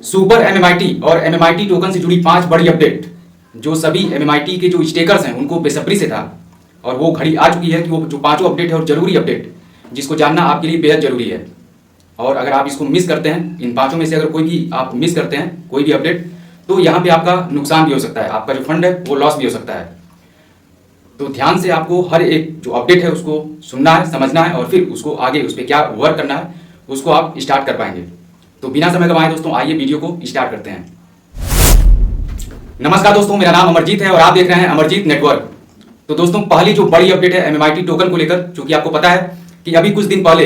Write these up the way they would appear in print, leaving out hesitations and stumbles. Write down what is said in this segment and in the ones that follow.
Super MMIT और MMIT token से जुड़ी 5 बड़ी अपडेट जो सभी एमएमआईटी के जो स्टेकर्स हैं उनको बेसब्री से था और वो घड़ी आ चुकी है कि वो जो पांचों अपडेट है और जरूरी अपडेट जिसको जानना आपके लिए बेहद जरूरी है। और अगर आप इसको मिस करते हैं, इन पांचों में से अगर कोई भी आप मिस करते हैं कोई भी अपडेट, तो यहाँ पे आपका नुकसान भी हो सकता है, आपका जो फंड है वो लॉस भी हो सकता है। तो ध्यान से आपको हर एक जो अपडेट है उसको सुनना है, समझना है और फिर उसको आगे उस पर क्या वर्क करना है उसको आप स्टार्ट कर पाएंगे। तो बिना समय गंवाए दोस्तों आइए वीडियो को स्टार्ट करते हैं। नमस्कार दोस्तों, मेरा नाम अमरजीत है और आप देख रहे हैं अमरजीत नेटवर्क। तो दोस्तों पहली जो बड़ी अपडेट है एमएमआईटी टोकन को लेकर, क्योंकि आपको पता है कि अभी कुछ दिन पहले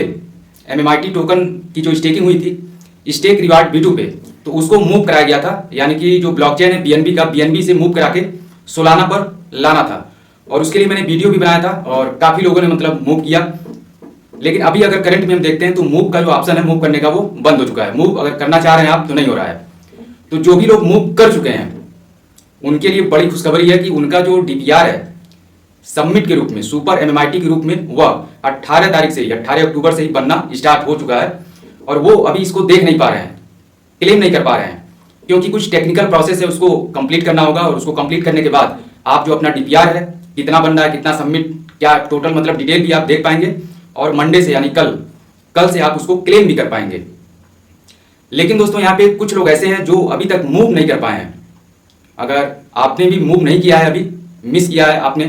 एमएमआईटी टोकन की जो स्टेकिंग हुई थी स्टेक रिवार्ड B2 पे, तो उसको मूव कराया गया था, यानी कि जो ब्लॉकचेन है बीएनबी का, बीएनबी से मूव करा के सोलाना पर लाना था। और उसके लिए मैंने वीडियो भी बनाया था और काफी लोगों ने मतलब मूव किया। लेकिन अभी अगर करंट में हम देखते हैं तो मूव का जो ऑप्शन है मूव करने का वो बंद हो चुका है। मूव अगर करना चाह रहे हैं आप तो नहीं हो रहा है। तो जो भी लोग मूव कर चुके हैं उनके लिए बड़ी खुशखबरी है कि उनका जो डीपीआर है सबमिट के रूप में, सुपर एमएमआईटी के रूप में, वह 18 तारीख से ही, 18 अक्टूबर से ही बनना स्टार्ट हो चुका है। और वो अभी इसको देख नहीं पा रहे हैं, क्लेम नहीं कर पा रहे हैं, क्योंकि कुछ टेक्निकल प्रोसेस है उसको कंप्लीट करना होगा। और उसको कंप्लीट करने के बाद आप जो अपना डीपीआर है कितना बन रहा है, कितना सबमिट, क्या टोटल मतलब डिटेल भी आप देख पाएंगे। और मंडे से यानी कल से आप उसको क्लेम भी कर पाएंगे। लेकिन दोस्तों यहाँ पे कुछ लोग ऐसे हैं जो अभी तक मूव नहीं कर पाए हैं। अगर आपने भी मूव नहीं किया है, अभी मिस किया है आपने,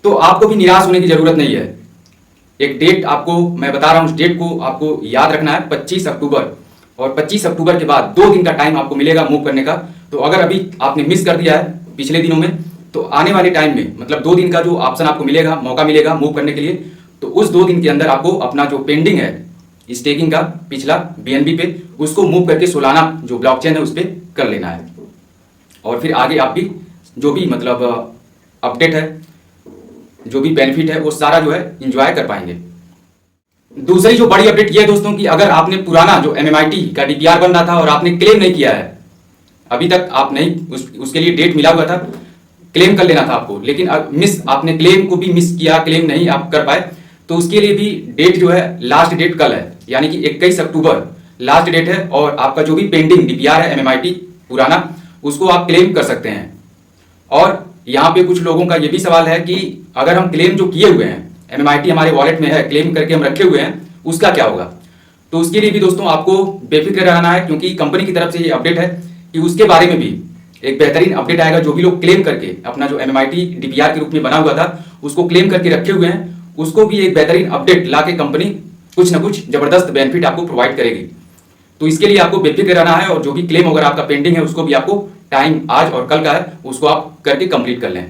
तो आपको भी निराश होने की जरूरत नहीं है। एक डेट आपको मैं बता रहा हूं, उस डेट को आपको याद रखना है, 25 अक्टूबर। और 25 अक्टूबर के बाद 2 दिन का टाइम आपको मिलेगा मूव करने का। तो अगर अभी आपने मिस कर दिया है पिछले दिनों में, तो आने वाले टाइम में मतलब 2 दिन का जो ऑप्शन आपको मिलेगा, मौका मिलेगा मूव करने के लिए, तो उस 2 दिन के अंदर आपको अपना जो पेंडिंग है स्टेकिंग का पिछला बीएनबी पे, उसको मूव करके सोलाना जो ब्लॉकचेन है उस पर कर लेना है। और फिर आगे आप भी जो भी मतलब अपडेट है, जो भी बेनिफिट है, वो सारा जो है एंजॉय कर पाएंगे। दूसरी जो बड़ी अपडेट ये है दोस्तों कि अगर आपने पुराना जो एमएमआईटी का डीपीआर बन रहा था और आपने क्लेम नहीं किया है, अभी तक आप नहीं, उसके लिए डेट मिला हुआ था, क्लेम कर लेना था आपको, लेकिन आपने क्लेम को भी मिस किया, क्लेम नहीं आप कर पाए, तो उसके लिए भी डेट जो है, लास्ट डेट कल है, यानी कि 21 अक्टूबर लास्ट डेट है। और आपका जो भी पेंडिंग डीपीआर है एमएमआईटी पुराना, उसको आप क्लेम कर सकते हैं। और यहाँ पे कुछ लोगों का ये भी सवाल है कि अगर हम क्लेम जो किए हुए हैं, एमएमआईटी हमारे वॉलेट में है, क्लेम करके हम रखे हुए हैं, उसका क्या होगा। तो उसके लिए भी दोस्तों आपको बेफिक्र रहना है, क्योंकि कंपनी की तरफ से ये अपडेट है कि उसके बारे में भी एक बेहतरीन अपडेट आएगा। जो भी लोग क्लेम करके अपना जो एमएमआईटी डीपीआर के रूप में बना हुआ था उसको क्लेम करके रखे हुए हैं, उसको भी एक बेहतरीन अपडेट ला के कंपनी कुछ ना कुछ जबरदस्त बेनिफिट आपको प्रोवाइड करेगी। तो इसके लिए आपको बेफिक्र रहना है। और जो भी क्लेम अगर आपका पेंडिंग है उसको भी आपको टाइम आज और कल का है, उसको आप करके कंप्लीट कर लें।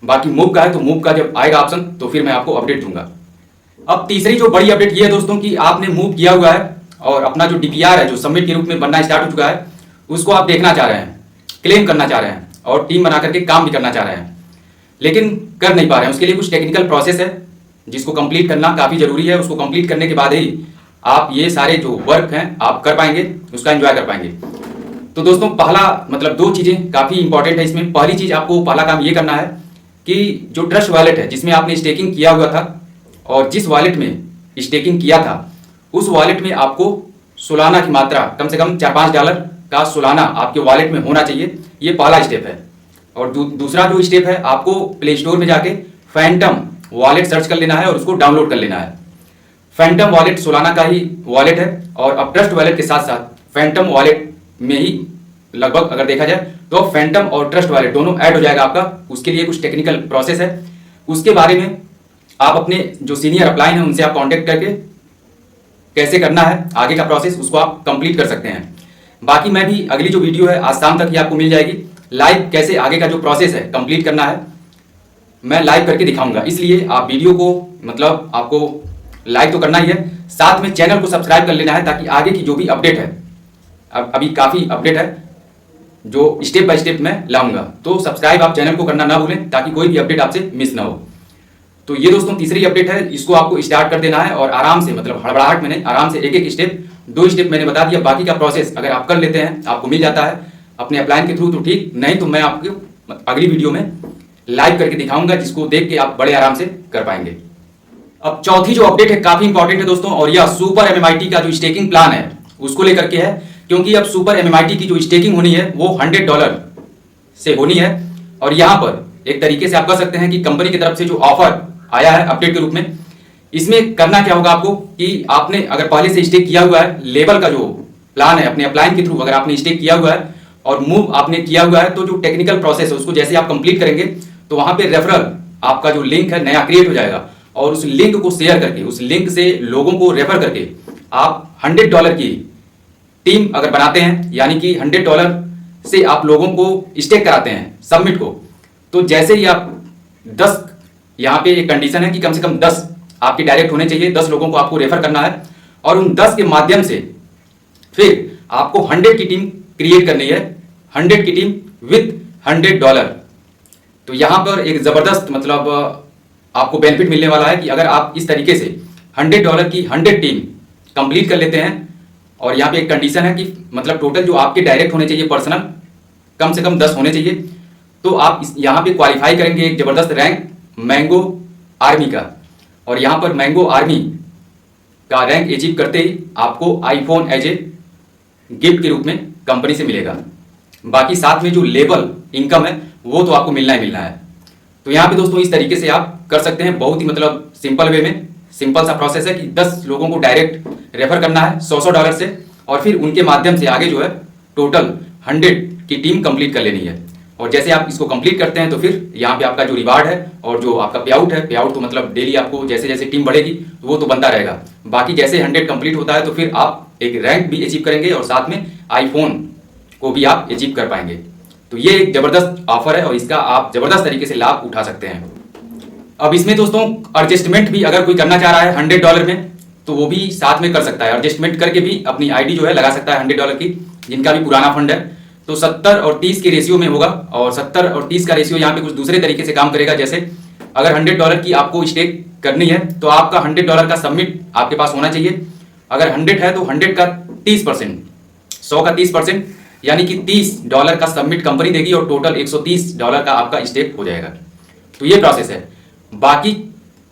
बाकी मूव का है तो मूव का जब आएगा ऑप्शन तो फिर मैं आपको अपडेट दूंगा। अब तीसरी जो बड़ी अपडेट ये है दोस्तों कि आपने मूव किया हुआ है और अपना जो डीपीआर है जो सबमिट के रूप में बनना स्टार्ट हो चुका है, उसको आप देखना चाह रहे हैं, क्लेम करना चाह रहे हैं और टीम बना करके काम भी करना चाह रहे हैं, लेकिन कर नहीं पा रहे हैं। उसके लिए कुछ टेक्निकल प्रोसेस है जिसको कंप्लीट करना काफी जरूरी है। उसको कंप्लीट करने के बाद ही आप ये सारे जो वर्क हैं आप कर पाएंगे, उसका एंजॉय कर पाएंगे। तो दोस्तों पहला मतलब 2 चीजें काफी इंपॉर्टेंट है इसमें। पहली चीज आपको पहला काम ये करना है कि जो ट्रस्ट वॉलेट है जिसमें आपने स्टेकिंग किया हुआ था और जिस वॉलेट में स्टेकिंग किया था उस वॉलेट में आपको सोलाना की मात्रा कम से कम $4-5 का सोलाना आपके वॉलेट में होना चाहिए। ये पहला स्टेप है। और दूसरा जो स्टेप है, आपको प्ले स्टोर में जाके फैंटम वॉलेट सर्च कर लेना है और उसको डाउनलोड कर लेना है। फैंटम वॉलेट सोलाना का ही वॉलेट है और अब ट्रस्ट वॉलेट के साथ साथ फैंटम वॉलेट में ही लगभग अगर देखा जाए तो फैंटम और ट्रस्ट वॉलेट दोनों ऐड हो जाएगा आपका। उसके लिए कुछ टेक्निकल प्रोसेस है, उसके बारे में आप अपने जो सीनियर अपलाइन है उनसे आप कांटेक्ट करके कैसे करना है आगे का प्रोसेस उसको आप कंप्लीट कर सकते हैं। बाकी मैं भी अगली जो वीडियो है आज शाम तक ही आपको मिल जाएगी, लाइव कैसे आगे का जो प्रोसेस है कंप्लीट करना है मैं लाइव करके दिखाऊंगा। इसलिए आप वीडियो को मतलब आपको लाइक तो करना ही है, साथ में चैनल को सब्सक्राइब कर लेना है ताकि आगे की जो भी अपडेट है, अभी काफी अपडेट है जो स्टेप बाय स्टेप मैं लाऊंगा। तो सब्सक्राइब आप चैनल को करना ना भूलें ताकि कोई भी अपडेट आपसे मिस ना हो। तो ये दोस्तों तीसरी अपडेट है, इसको आपको स्टार्ट कर देना है और आराम से, मतलब हड़बड़ाहट में नहीं, आराम से एक स्टेप, 2 स्टेप मैंने बता दिया। बाकी का प्रोसेस अगर आप कर लेते हैं आपको मिल जाता है अपने अपलाइन के थ्रू तो ठीक, नहीं तो मैं आपको अगली वीडियो में लाइव करके दिखाऊंगा जिसको देख के आप बड़े आराम से कर पाएंगे। अब चौथी जो अपडेट है काफी इंपॉर्टेंट है दोस्तों, और यह सुपर एमएमआईटी का जो स्टेकिंग प्लान है उसको लेकर के है क्योंकि अब सुपर एमएमआईटी की जो स्टेकिंग होनी है वो $100 से होनी है। और यहाँ पर एक तरीके से आप कह सकते हैं कि कंपनी की तरफ से जो ऑफर आया है अपडेट के रूप में, इसमें करना क्या होगा आपको कि आपने अगर पहले से स्टेक किया हुआ है, लेवल का जो प्लान है अपने अपलाइन के थ्रू अगर आपने स्टेक किया हुआ है और मूव आपने किया हुआ है, तो जो टेक्निकल प्रोसेस है उसको जैसे आप कंप्लीट करेंगे तो वहां पे रेफरल आपका जो लिंक है नया क्रिएट हो जाएगा और उस लिंक को शेयर करके, उस लिंक से लोगों को रेफर करके आप $100 की टीम अगर बनाते हैं, यानी कि $100 से आप लोगों को स्टेक कराते हैं सबमिट को, तो जैसे ही आप 10, यहाँ पे एक कंडीशन है कि कम से कम 10 आपके डायरेक्ट होने चाहिए, 10 लोगों को आपको रेफर करना है और उन 10 के माध्यम से फिर आपको 100 की टीम क्रिएट करनी है, 100 की टीम विथ $100। तो यहां पर एक जबरदस्त मतलब आपको बेनिफिट मिलने वाला है कि अगर आप इस तरीके से $100 की 100 टीम कंप्लीट कर लेते हैं, और यहाँ पे एक कंडीशन है कि मतलब टोटल जो आपके डायरेक्ट होने चाहिए पर्सनल कम से कम 10 होने चाहिए, तो आप यहाँ पे क्वालिफाई करेंगे एक जबरदस्त रैंक मैंगो आर्मी का, और यहाँ पर मैंगो आर्मी का रैंक अचीव करते ही आपको आईफोन एज ए गिफ्ट के रूप में कंपनी से मिलेगा। बाकी साथ में जो लेवल इनकम है वो तो आपको मिलना ही मिलना है। तो यहाँ पे दोस्तों इस तरीके से आप कर सकते हैं, बहुत ही मतलब सिंपल वे में, सिंपल सा प्रोसेस है कि 10 लोगों को डायरेक्ट रेफर करना है $100 से, और फिर उनके माध्यम से आगे जो है टोटल 100 की टीम कंप्लीट कर लेनी है। और जैसे आप इसको कंप्लीट करते हैं तो फिर यहाँ पे आपका जो रिवार्ड है और जो आपका पे आउट है, पे आउट तो मतलब डेली आपको जैसे जैसे टीम बढ़ेगी तो वो तो बनता रहेगा। बाकी जैसे 100 कंप्लीट होता है तो फिर आप एक रैंक भी अचीव करेंगे और साथ में आईफोन को भी आप अचीव कर पाएंगे। तो ये एक जबरदस्त ऑफर है और इसका आप जबरदस्त तरीके से लाभ उठा सकते हैं। अब इसमें दोस्तों एडजस्टमेंट भी अगर कोई करना चाह रहा है $100 में, तो वो भी साथ में कर सकता है, एडजस्टमेंट करके भी अपनी आईडी जो है लगा सकता है $100 की, जिनका भी पुराना फंड है। तो 70 और 30 के रेशियो में होगा, और 70 और 30 का रेशियो यहाँ पे कुछ दूसरे तरीके से काम करेगा। जैसे अगर $100 की आपको स्टेक करनी है तो आपका $100 का सबमिट आपके पास होना चाहिए। अगर 100 है तो 100 का 30%, 100 का 30%, यानी कि $30 का सबमिट कंपनी देगी और टोटल $130 का आपका स्टेक हो जाएगा। तो ये प्रोसेस है। बाकी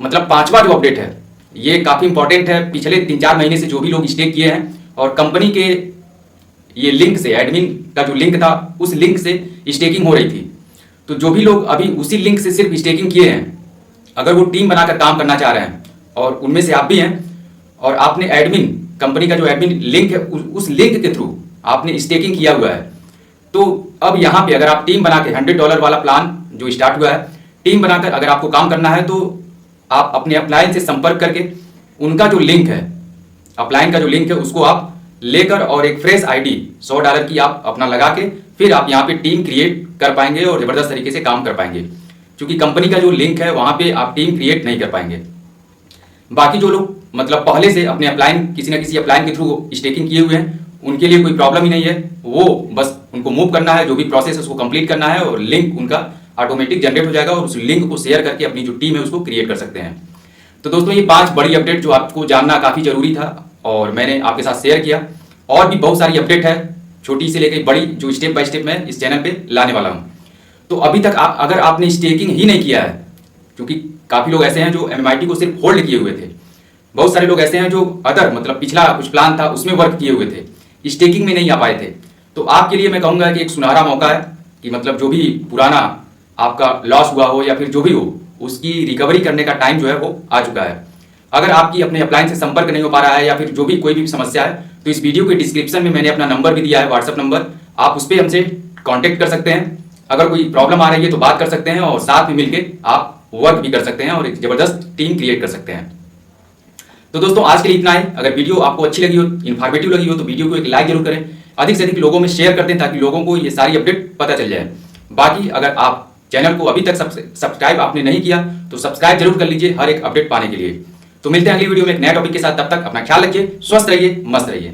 मतलब 5वां जो अपडेट है ये काफ़ी इंपॉर्टेंट है। पिछले 3-4 महीने से जो भी लोग स्टेक किए हैं और कंपनी के ये लिंक से, एडमिन का जो लिंक था उस लिंक से स्टेकिंग हो रही थी, तो जो भी लोग अभी उसी लिंक से सिर्फ स्टेकिंग किए हैं, अगर वो टीम बनाकर काम करना चाह रहे हैं और उनमें से आप भी हैं और आपने एडमिन कंपनी का जो एडमिन लिंक है उस लिंक के थ्रू आपने स्टेकिंग किया हुआ है, तो अब यहाँ पे अगर आप टीम बना के $100 वाला प्लान जो स्टार्ट हुआ है, टीम बनाकर अगर आपको काम करना है तो आप अपने अपलाइन से संपर्क करके उनका जो लिंक है, अपलाइन का जो लिंक है उसको आप लेकर और एक फ्रेश आईडी $100 की आप अपना लगा के फिर आप यहाँ पे टीम क्रिएट कर पाएंगे और ज़बरदस्त तरीके से काम कर पाएंगे, क्योंकि कंपनी का जो लिंक है वहाँ पे आप टीम क्रिएट नहीं कर पाएंगे। बाकी जो लोग मतलब पहले से अपने अपलाइन किसी न किसी अपलाइन के थ्रू स्टेकिंग किए हुए हैं उनके लिए कोई प्रॉब्लम ही नहीं है, वो बस उनको मूव करना है, जो भी प्रोसेस है उसको कंप्लीट करना है और लिंक उनका ऑटोमेटिक जनरेट हो जाएगा और उस लिंक को शेयर करके अपनी जो टीम है उसको क्रिएट कर सकते हैं। तो दोस्तों ये 5 बड़ी अपडेट जो आपको जानना काफ़ी जरूरी था और मैंने आपके साथ शेयर किया। और भी बहुत सारी अपडेट है छोटी से लेकर बड़ी जो स्टेप बाय स्टेप मैं इस चैनल पे लाने वाला हूँ। तो अभी तक अगर आपने स्टेकिंग ही नहीं किया है, क्योंकि काफ़ी लोग ऐसे हैं जो एमएमआईटी को सिर्फ होल्ड किए हुए थे, बहुत सारे लोग ऐसे हैं जो अदर मतलब पिछला कुछ प्लान था उसमें वर्क किए हुए थे, स्टेकिंग में नहीं आ पाए थे, तो आपके लिए मैं कहूँगा कि एक सुनहरा मौका है कि मतलब जो भी पुराना आपका लॉस हुआ हो या फिर जो भी हो उसकी रिकवरी करने का टाइम जो है वो आ चुका है। अगर आपकी अपने अपलाइन से संपर्क नहीं हो पा रहा है या फिर जो भी कोई भी समस्या है, तो इस वीडियो के डिस्क्रिप्शन में मैंने अपना नंबर भी दिया है, व्हाट्सअप नंबर, आप उस पर हमसे कॉन्टेक्ट कर सकते हैं। अगर कोई प्रॉब्लम आ रही है तो बात कर सकते हैं और साथ में मिलकर आप वर्क भी कर सकते हैं और एक जबरदस्त टीम क्रिएट कर सकते हैं। तो दोस्तों आज के लिए इतना है। अगर वीडियो आपको अच्छी लगी हो, इन्फॉर्मेटिव लगी हो, तो वीडियो को एक लाइक जरूर करें, अधिक से अधिक लोगों में शेयर करते हैं ताकि लोगों को ये सारी अपडेट पता चल जाए। बाकी अगर आप चैनल को अभी तक सब्सक्राइब आपने नहीं किया तो सब्सक्राइब जरूर कर लीजिए हर एक अपडेट पाने के लिए। तो मिलते हैं अगली वीडियो में एक नए टॉपिक के साथ, तब तक अपना ख्याल रखिए, स्वस्थ रहिए, मस्त रहिए।